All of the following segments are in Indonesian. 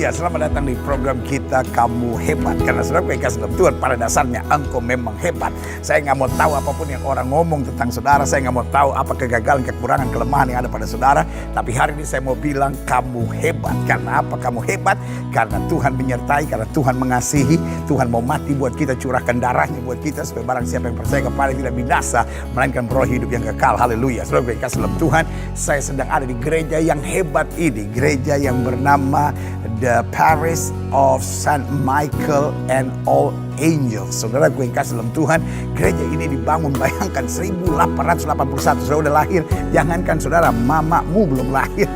Haleluya, selamat datang di program kita Kamu Hebat. Karena saudara kasih dalam Tuhan, pada dasarnya engkau memang hebat. Saya nggak mau tahu apapun yang orang ngomong tentang saudara. Saya nggak mau tahu apa kegagalan, kekurangan, kelemahan yang ada pada saudara. Tapi hari ini saya mau bilang kamu hebat. Karena apa kamu hebat? Karena Tuhan menyertai, karena Tuhan mengasihi. Tuhan mau mati buat kita, curahkan darahnya buat kita, supaya barang siapa yang percaya kepada tidak binasa, melainkan beroleh hidup yang kekal. Haleluya. Saudara kasih dalam Tuhan, saya sedang ada di gereja yang hebat ini. Gereja yang bernama The Parish of Saint Michael and All Angels. Saudara gue yang kasih dalam Tuhan, gereja ini dibangun, bayangkan 1881. Saudara udah lahir, jangankan saudara, mamamu belum lahir.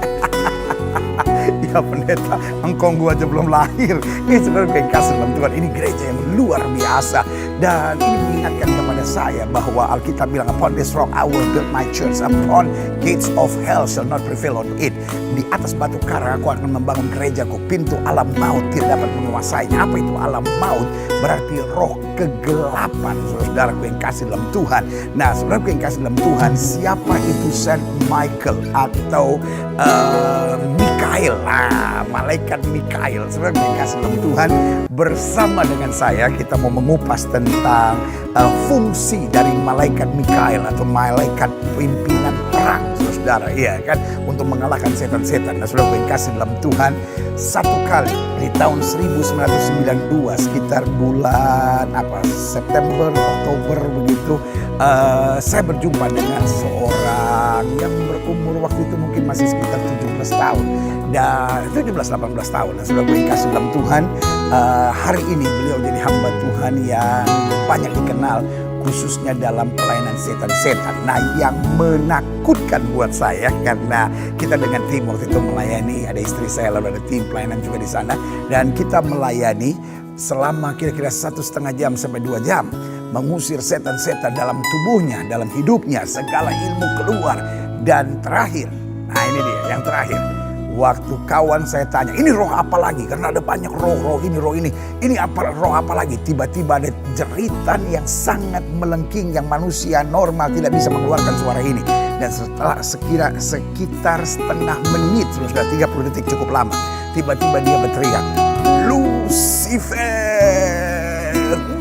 Ya pendeta, engkau gua aja belum lahir. Ini saudara gue yang kasih dalam Tuhan, ini gereja yang luar biasa. Dan ini mengingatkan kepada saya bahwa Alkitab bilang, upon this rock I will build my church, upon gates of hell shall not prevail on it. Di atas batu karang aku akan membangun gerejaku, pintu alam maut tidak dapat menguasainya. Apa itu alam maut? Berarti roh kegelapan. Saudara gue yang kasih dalam Tuhan. Nah saudara gue yang kasih dalam Tuhan, siapa itu Saint Michael atau Mikael? Malaikat Mikael. Saudara gue yang kasih dalam Tuhan, bersama dengan saya kita mau mengupas tentang fungsi dari malaikat Mikael atau malaikat pimpinan perang, saudara, iya kan, untuk mengalahkan setan-setan. Nah, saudara gue yang kasih dalam Tuhan, satu kali di tahun 1992 sekitar bulan September, Oktober begitu, saya berjumpa dengan seorang yang berumur waktu itu mungkin masih sekitar 17 tahun dan 17-18 tahun. Nah, saudara gue yang kasih dalam Tuhan, hari ini beliau jadi hamba Tuhan yang banyak dikenal, khususnya dalam pelayanan setan-setan. Nah yang menakutkan buat saya, karena kita dengan tim waktu itu melayani, ada istri saya lalu ada tim pelayanan juga di sana, dan kita melayani selama kira-kira 1,5 jam sampai 2 jam, mengusir setan-setan dalam tubuhnya, dalam hidupnya, segala ilmu keluar. Dan terakhir, nah ini dia yang terakhir, waktu kawan saya tanya, ini roh apa lagi? Karena ada banyak roh ini apa, roh apa lagi? Tiba-tiba ada jeritan yang sangat melengking, yang manusia normal tidak bisa mengeluarkan suara ini. Dan setelah sekitar setengah menit, sudah 30 detik cukup lama, tiba-tiba dia berteriak, Lucifer!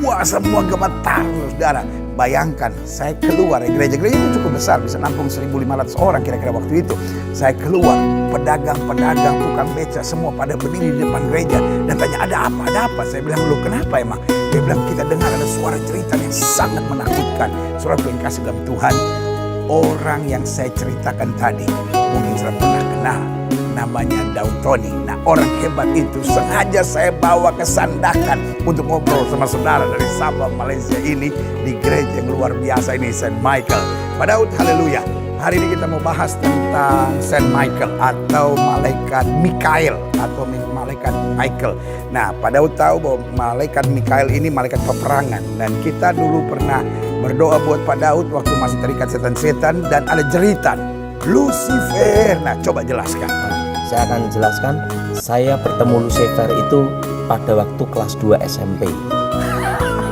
Wah, semua gemetar, saudara. Bayangkan, saya keluar ya, gereja-gereja itu cukup besar, bisa nampung 1.500 orang kira-kira waktu itu. Saya keluar, pedagang-pedagang, tukang beca, semua pada berdiri di depan gereja dan tanya, ada apa? Saya bilang, lu kenapa emang? Dia bilang, kita dengar ada suara cerita yang sangat menakutkan. Saudara yang kasih dalam Tuhan, orang yang saya ceritakan tadi, mungkin sudah pernah kenal, namanya Daud Tony. Nah orang hebat itu sengaja saya bawa ke Sandakan untuk ngobrol sama saudara dari Sabah, Malaysia ini, di gereja yang luar biasa ini, Saint Michael. Pak Daud, haleluya. Hari ini kita mau bahas tentang Saint Michael atau malaikat Mikael atau malaikat Michael. Nah Pak Daud tahu bahwa malaikat Mikael ini malaikat peperangan, dan kita dulu pernah berdoa buat Pak Daud waktu masih terikat setan-setan dan ada jeritan Lucifer. Nah coba jelaskan. Saya akan jelaskan, saya bertemu Lucifer itu pada waktu kelas 2 SMP.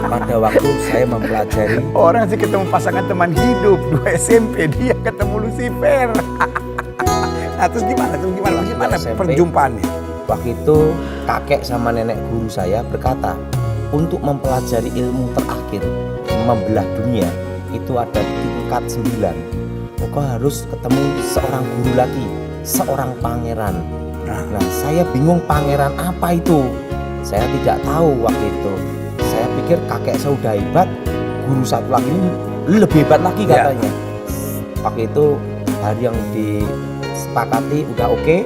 Pada waktu saya mempelajari. Orang sih ketemu pasangan teman hidup 2 SMP, dia ketemu Lucifer. Nah terus gimana perjumpaannya? Waktu itu kakek sama nenek guru saya berkata, untuk mempelajari ilmu terakhir, membelah dunia, itu ada tingkat 9. Kau harus ketemu seorang guru lagi, seorang pangeran. Nah saya bingung, pangeran apa itu? Saya tidak tahu waktu itu. Saya pikir kakek saya sudah hebat, guru satu lagi ini lebih hebat lagi katanya. Waktu itu hari yang disepakati udah oke,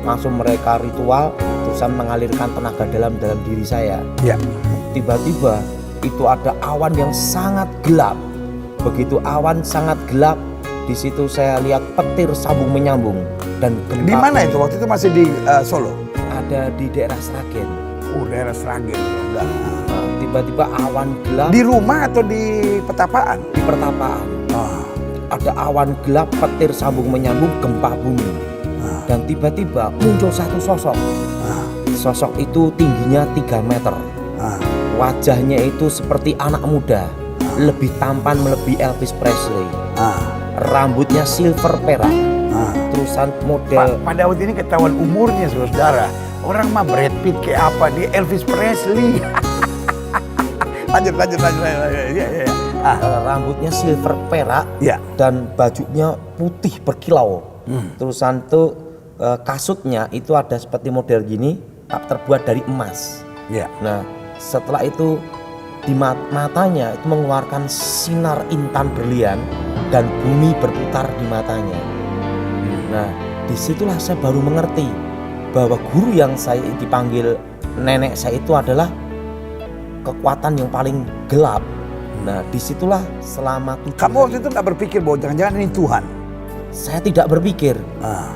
langsung mereka ritual, terusan mengalirkan tenaga dalam diri saya. Tiba-tiba itu ada awan yang sangat gelap. Begitu awan sangat gelap, di situ saya lihat petir sambung menyambung dan gempa. Di mana itu? Waktu itu masih di Solo? Ada di daerah Sragen. Daerah Sragen. Tiba-tiba awan gelap. Di rumah atau di pertapaan? Di pertapaan. Ada awan gelap, petir sambung menyambung, gempa bumi. Dan tiba-tiba muncul satu sosok. Sosok itu tingginya 3 meter. Wajahnya itu seperti anak muda, lebih tampan melebihi Elvis Presley. Rambutnya silver perak. Terus terusan model. Pada waktu ini ketahuan umurnya saudara. Orang mah Brad Pitt kayak apa, dia Elvis Presley. lanjut. Ya. Rambutnya silver perak Ya. dan bajunya putih berkilau. Terusan tuh kasutnya itu ada seperti model gini, terbuat dari emas. Ya. Nah, setelah itu di matanya itu mengeluarkan sinar intan berlian dan bumi berputar di matanya. Nah, disitulah saya baru mengerti bahwa guru yang saya dipanggil nenek saya itu adalah kekuatan yang paling gelap. Nah, disitulah selama 7 Kamu waktu hari itu nggak berpikir bahwa jangan-jangan ini Tuhan? saya tidak berpikir.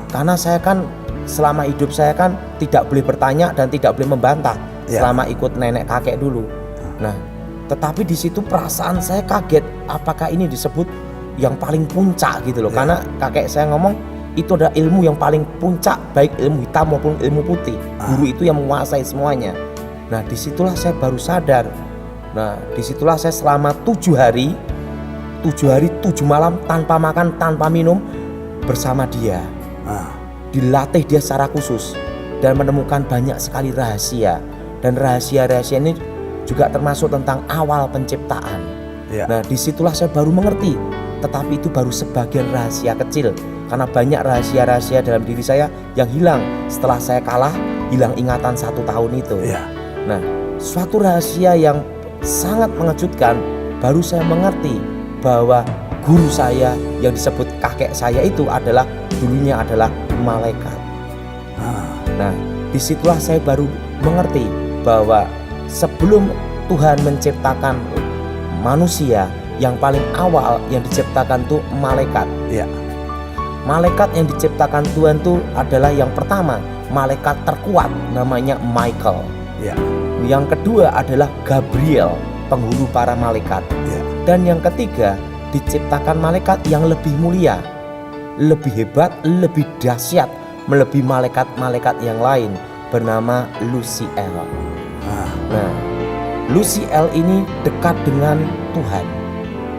Karena saya kan selama hidup saya kan tidak boleh bertanya dan tidak boleh membantah selama ikut nenek kakek dulu. Nah, tetapi di situ perasaan saya kaget, apakah ini disebut yang paling puncak gitu loh. Karena kakek saya ngomong itu adalah ilmu yang paling puncak, baik ilmu hitam maupun ilmu putih. Guru itu yang menguasai semuanya. Nah, disitulah saya baru sadar. Nah, disitulah saya selama 7 hari 7 malam tanpa makan, tanpa minum bersama dia. Dilatih dia secara khusus dan menemukan banyak sekali rahasia. Dan rahasia-rahasia ini juga termasuk tentang awal penciptaan. Nah, disitulah saya baru mengerti. Tetapi itu baru sebagian rahasia kecil. Karena banyak rahasia-rahasia dalam diri saya yang hilang setelah saya kalah, hilang ingatan 1 tahun itu. Nah, suatu rahasia yang sangat mengejutkan, baru saya mengerti bahwa guru saya yang disebut kakek saya itu adalah dulunya adalah malaikat. Nah, disitulah saya baru mengerti bahwa sebelum Tuhan menciptakan manusia, yang paling awal yang diciptakan itu malaikat. Malaikat yang diciptakan Tuhan itu adalah yang pertama, malaikat terkuat namanya Michael. Yang kedua adalah Gabriel, penghulu para malaikat. Dan yang ketiga, diciptakan malaikat yang lebih mulia, lebih hebat, lebih dahsyat, melebihi malaikat-malaikat yang lain, bernama Luciel. Nah, Luciel ini dekat dengan Tuhan.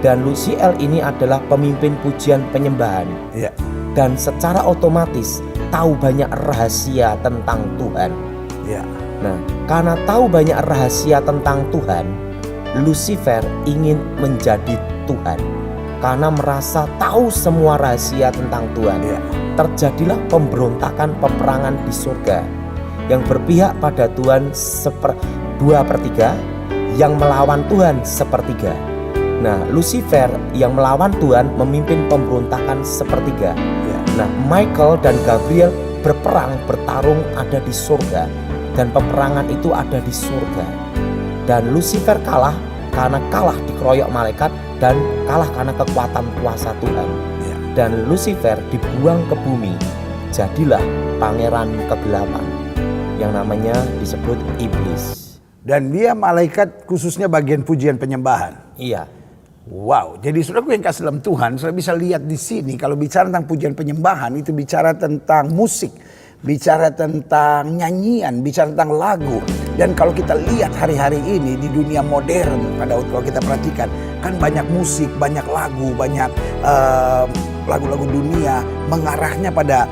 Dan Luciel ini adalah pemimpin pujian penyembahan. Dan secara otomatis tahu banyak rahasia tentang Tuhan. Nah, karena tahu banyak rahasia tentang Tuhan, Lucifer ingin menjadi Tuhan. Karena merasa tahu semua rahasia tentang Tuhan, terjadilah pemberontakan, peperangan di surga yang berpihak pada Tuhan 2/3, yang melawan Tuhan 1/3. Nah, Lucifer yang melawan Tuhan memimpin pemberontakan 1/3. Nah, Michael dan Gabriel bertarung ada di surga, dan peperangan itu ada di surga. Dan Lucifer kalah karena kalah dikeroyok malaikat dan kalah karena kekuatan kuasa Tuhan. Dan Lucifer dibuang ke bumi, jadilah pangeran kegelapan yang namanya disebut iblis. Dan dia malaikat khususnya bagian pujian penyembahan. Iya. Wow, jadi saudaraku yang kasih dalam Tuhan, saudara bisa lihat di sini kalau bicara tentang pujian penyembahan itu bicara tentang musik, bicara tentang nyanyian, bicara tentang lagu. Dan kalau kita lihat hari-hari ini di dunia modern, pada waktu kalau kita perhatikan kan banyak musik, banyak lagu, banyak lagu-lagu dunia mengarahnya pada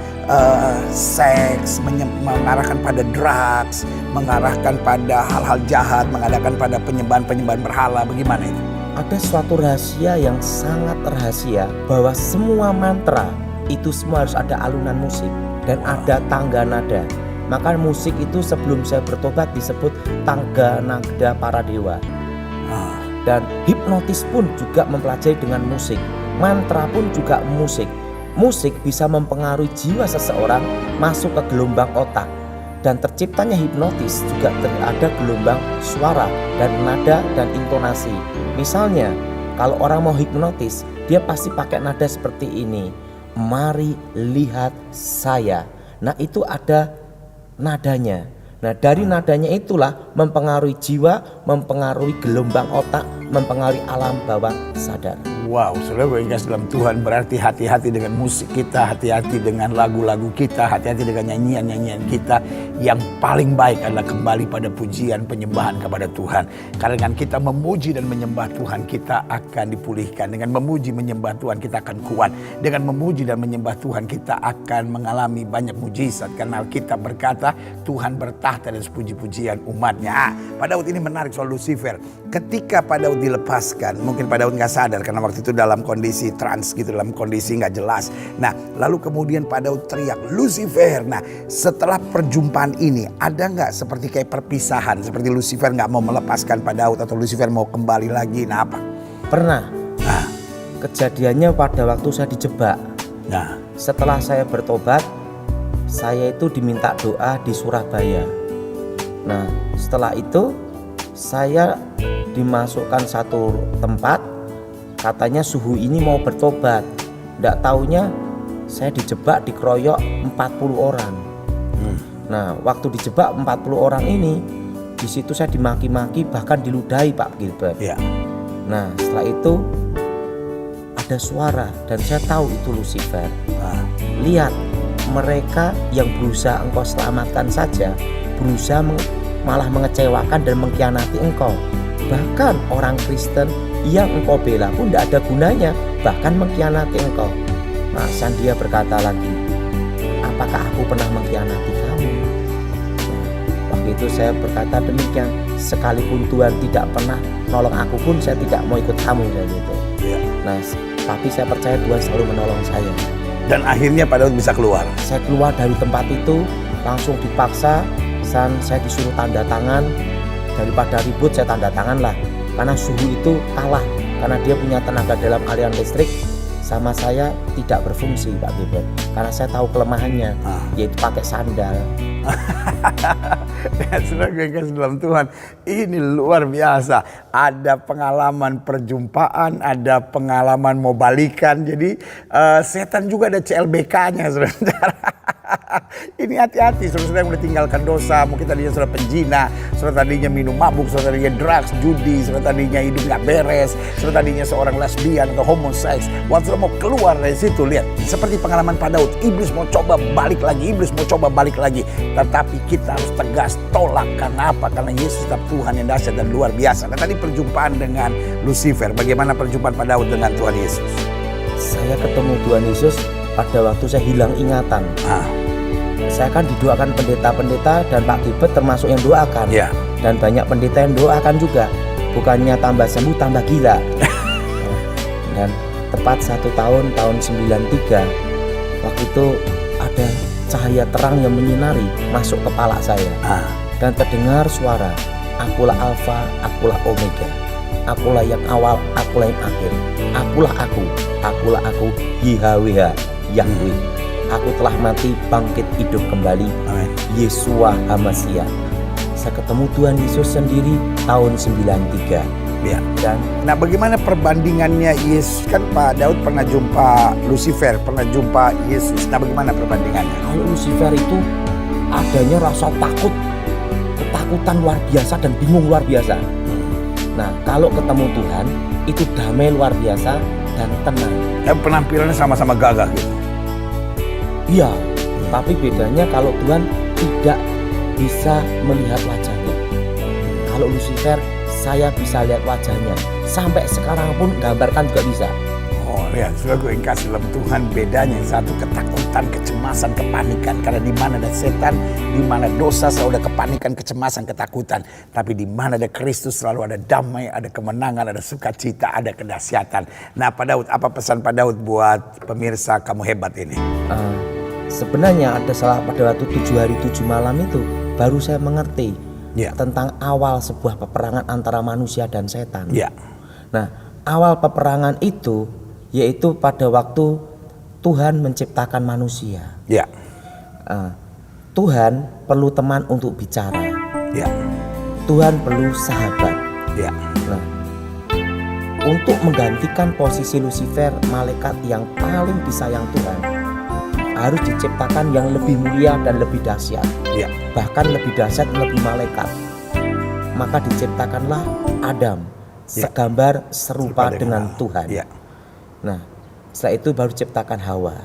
seks, mengarahkan pada drugs, mengarahkan pada hal-hal jahat, mengadakan pada penyembahan-penyembahan berhala. Bagaimana itu? Ada suatu rahasia yang sangat rahasia bahwa semua mantra itu semua harus ada alunan musik dan ada tangga nada. Maka musik itu sebelum saya bertobat disebut tangga nada para dewa. Dan hipnotis pun juga mempelajari dengan musik. Mantra pun juga musik. Musik bisa mempengaruhi jiwa seseorang masuk ke gelombang otak. Dan terciptanya hipnotis juga ada gelombang suara dan nada dan intonasi. Misalnya kalau orang mau hipnotis, dia pasti pakai nada seperti ini. Mari lihat saya. Nah, itu ada nadanya. Nah, dari nadanya itulah mempengaruhi jiwa, mempengaruhi gelombang otak, mempengaruhi alam bawah sadar. Wow, saudara yang kasih dalam Tuhan, berarti hati-hati dengan musik kita, hati-hati dengan lagu-lagu kita, hati-hati dengan nyanyian-nyanyian kita. Yang paling baik adalah kembali pada pujian penyembahan kepada Tuhan. Karena dengan kita memuji dan menyembah Tuhan, kita akan dipulihkan. Dengan memuji menyembah Tuhan, kita akan kuat. Dengan memuji dan menyembah Tuhan, kita akan mengalami banyak mujizat. Karena kita berkata, Tuhan bertahta dan puji-pujian umatnya. Pak Daud ini menarik soal Lucifer. Ketika Pak Daud dilepaskan, mungkin Pak Daud gak sadar karena waktu itu dalam kondisi trans gitu, dalam kondisi gak jelas. Nah, lalu kemudian Pak Daud teriak, Lucifer. Nah, setelah perjumpaan ini, ada gak seperti kayak perpisahan? Seperti Lucifer gak mau melepaskan Pak Daud atau Lucifer mau kembali lagi? Nah, apa? Pernah. Nah, Kejadiannya pada waktu saya dijebak. nah, Setelah saya bertobat, saya itu diminta doa di Surabaya. Nah, setelah itu saya dimasukkan satu tempat, katanya suhu ini mau bertobat. Nggak taunya saya dijebak, dikeroyok 40 orang. Nah, waktu dijebak 40 orang ini, di situ saya dimaki-maki, bahkan diludahi Pak Gilbert. ya. Nah, setelah itu ada suara dan saya tahu itu Lucifer. Nah, Lihat, mereka yang berusaha engkau selamatkan saja berusaha malah mengecewakan dan mengkhianati engkau. Bahkan orang Kristen yang engkau bela pun tidak ada gunanya, bahkan mengkhianati engkau. Nah, Sandia berkata lagi, apakah aku pernah mengkhianati kamu? Nah, waktu itu saya berkata demikian, sekalipun Tuhan tidak pernah nolong aku pun saya tidak mau ikut kamu, gitu. ya. Nah, tapi saya percaya Tuhan selalu menolong saya. Dan akhirnya Pak Daud bisa keluar. Saya keluar dari tempat itu langsung dipaksa, dan saya disuruh tanda tangan. Daripada ribut saya tanda tangan lah, karena suhu itu kalah, karena dia punya tenaga dalam aliran listrik, sama saya tidak berfungsi Pak Gilbert, karena saya tahu kelemahannya, yaitu pakai sandal. Saudara yang kasih dalam Tuhan, ini luar biasa. Ada pengalaman perjumpaan, ada pengalaman mau balikan. Jadi setan juga ada CLBK-nya, saudara. Ini hati-hati, saudara yang udah tinggalkan dosa. Mungkin tadinya saudara penjina, saudara tadinya minum mabuk, saudara tadinya drugs, judi, saudara tadinya hidup gak beres, saudara tadinya seorang lesbian atau homoseks. Waktu saudara mau keluar dari situ, lihat seperti pengalaman Pak Daud. Iblis mau coba balik lagi, iblis mau coba balik lagi. Tetapi kita harus tegas tolak. Karena apa? Karena Yesus tetap Tuhan yang dahsyat dan luar biasa. Nah, tadi perjumpaan dengan Lucifer, bagaimana perjumpaan Pak Daud dengan Tuhan Yesus? Saya ketemu Tuhan Yesus pada waktu saya hilang ingatan. Saya kan didoakan pendeta-pendeta dan Pak Gilbert termasuk yang doakan. Ya. Dan banyak pendeta yang doakan juga. Bukannya tambah sembuh, tambah gila. Dan tepat 1 tahun 93, waktu itu ada cahaya terang yang menyinari masuk kepala saya. Dan terdengar suara, akulah Alfa, akulah Omega. Akulah yang awal, akulah yang akhir. Akulah aku, YHWH, Yahweh. Aku telah mati, bangkit hidup kembali. Amin. Yesua HaMasiah. Saya ketemu Tuhan Yesus sendiri tahun 93. Ya. Dan Nah, bagaimana perbandingannya Yesus? Kan Pak Daud pernah jumpa Lucifer, pernah jumpa Yesus. Nah, bagaimana perbandingannya? kalau Lucifer itu adanya rasa takut, ketakutan luar biasa dan bingung luar biasa. Nah, kalau ketemu Tuhan itu damai luar biasa dan tenang. Penampilannya sama-sama gagah gitu. Iya, tapi bedanya kalau Tuhan tidak bisa melihat wajahnya. Kalau Lucifer saya bisa lihat wajahnya. Sampai sekarang pun gambarkan juga bisa. Oh, lihat, sudah gue yang kasih dalam Tuhan bedanya. Yang satu ketakutan, kecemasan, kepanikan. Karena di mana ada setan, di mana dosa selalu ada kepanikan, kecemasan, ketakutan. Tapi di mana ada Kristus selalu ada damai, ada kemenangan, ada sukacita, ada kedahsyatan. Nah, Pak Daud, apa pesan Pak Daud buat pemirsa Kamu Hebat ini? Sebenarnya ada salah pada waktu 7 hari 7 malam itu baru saya mengerti tentang awal sebuah peperangan antara manusia dan setan. Ya. Nah, awal peperangan itu yaitu pada waktu Tuhan menciptakan manusia. Ya. Tuhan perlu teman untuk bicara. Ya. Tuhan perlu sahabat. Ya. Nah, untuk menggantikan posisi Lucifer, malaikat yang paling disayang Tuhan, harus diciptakan yang lebih mulia dan lebih dahsyat. Ya. Bahkan lebih dahsyat, lebih malaikat. maka diciptakanlah Adam segambar serupa dengan Tuhan. Ya. Nah, setelah itu baru diciptakan Hawa.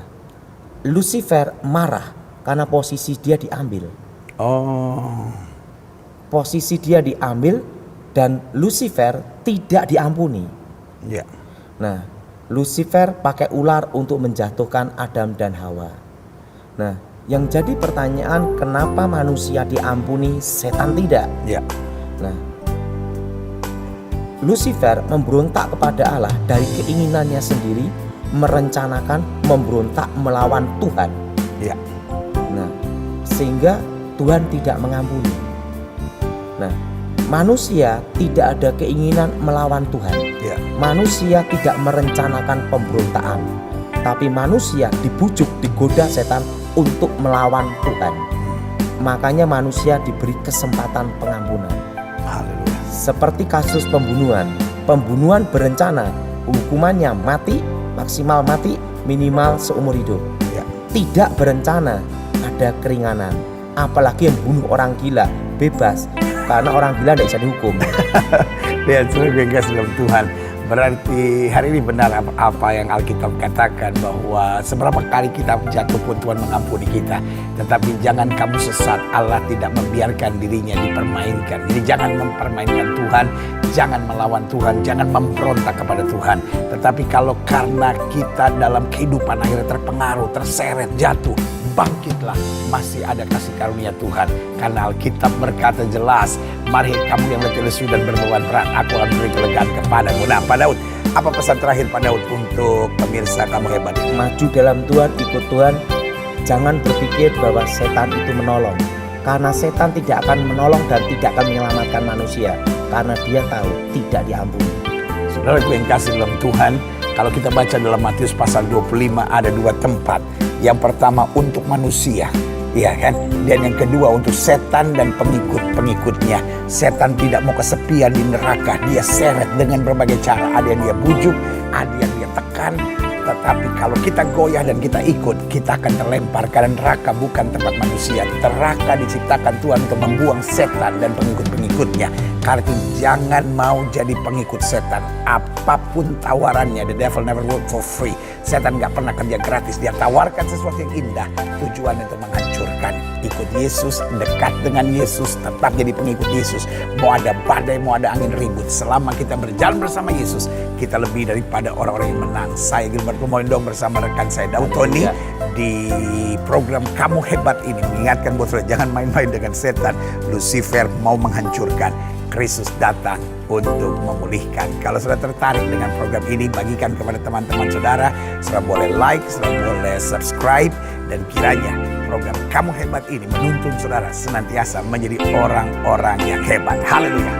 Lucifer marah karena posisi dia diambil. Oh. Posisi dia diambil dan Lucifer tidak diampuni. Ya. Nah, Lucifer pakai ular untuk menjatuhkan Adam dan Hawa. Nah, yang jadi pertanyaan, kenapa manusia diampuni, setan tidak? Ya. Nah, Lucifer memberontak kepada Allah dari keinginannya sendiri, merencanakan memberontak melawan Tuhan. Ya. Nah, sehingga Tuhan tidak mengampuni. Nah, manusia tidak ada keinginan melawan Tuhan. Ya. Manusia tidak merencanakan pemberontakan, tapi manusia dibujuk, digoda setan untuk melawan Tuhan. Makanya manusia diberi kesempatan pengampunan. Haleluya. Seperti kasus pembunuhan. Pembunuhan berencana, hukumannya mati, maksimal mati, minimal seumur hidup. Ya. Tidak berencana, ada keringanan. Apalagi yang bunuh orang gila, bebas. Karena orang gila tidak bisa dihukum. Lihat sebagai dalam Tuhan. Berarti hari ini benar apa yang Alkitab katakan, bahwa seberapa kali kita jatuh pun Tuhan mengampuni kita. Tetapi jangan kamu sesat, Allah tidak membiarkan dirinya dipermainkan. Jadi jangan mempermainkan Tuhan, jangan melawan Tuhan, jangan memberontak kepada Tuhan. Tetapi kalau karena kita dalam kehidupan akhirnya terpengaruh, terseret, jatuh, bangkitlah, masih ada kasih karunia Tuhan. Karena Alkitab berkata jelas, mari kamu yang letih lesu dan berbeban berat, aku akan beri kelegaan kepadamu. Nah, Pak Daud, apa pesan terakhir Pak Daud untuk pemirsa Kamu Hebat? Maju dalam Tuhan, ikut Tuhan. Jangan berpikir bahwa setan itu menolong. Karena setan tidak akan menolong dan tidak akan menyelamatkan manusia. Karena dia tahu tidak diampuni. Saudaraku yang kasih dalam Tuhan, kalau kita baca dalam Matius pasal 25 ada dua tempat. Yang pertama untuk manusia, ya kan? Dan yang kedua untuk setan dan pengikut-pengikutnya. Setan tidak mau kesepian di neraka. Dia seret dengan berbagai cara. Ada yang dia bujuk, ada yang dia tekan. Tetapi kalau kita goyah dan kita ikut, kita akan terlempar. Karena neraka bukan tempat manusia. Neraka diciptakan Tuhan untuk membuang setan dan pengikut-pengikutnya. Karena itu jangan mau jadi pengikut setan. Apapun tawarannya, the devil never work for free. Setan gak pernah kerja gratis. Dia tawarkan sesuatu yang indah, tujuan untuk menghancurkan. Ikut Yesus, dekat dengan Yesus, tetap jadi pengikut Yesus. Mau ada badai, mau ada angin ribut, selama kita berjalan bersama Yesus, kita lebih daripada orang-orang yang menang. Saya Gilbert Lumondong bersama rekan saya Daud Tony di program Kamu Hebat ini mengingatkan buat saudara, jangan main-main dengan setan. Lucifer mau menghancurkan, Kristus datang untuk memulihkan. Kalau sudah tertarik dengan program ini, bagikan kepada teman-teman saudara. Saudara boleh like, saudara boleh subscribe. Dan kiranya program Kamu Hebat ini menuntun saudara senantiasa menjadi orang-orang yang hebat. Haleluya.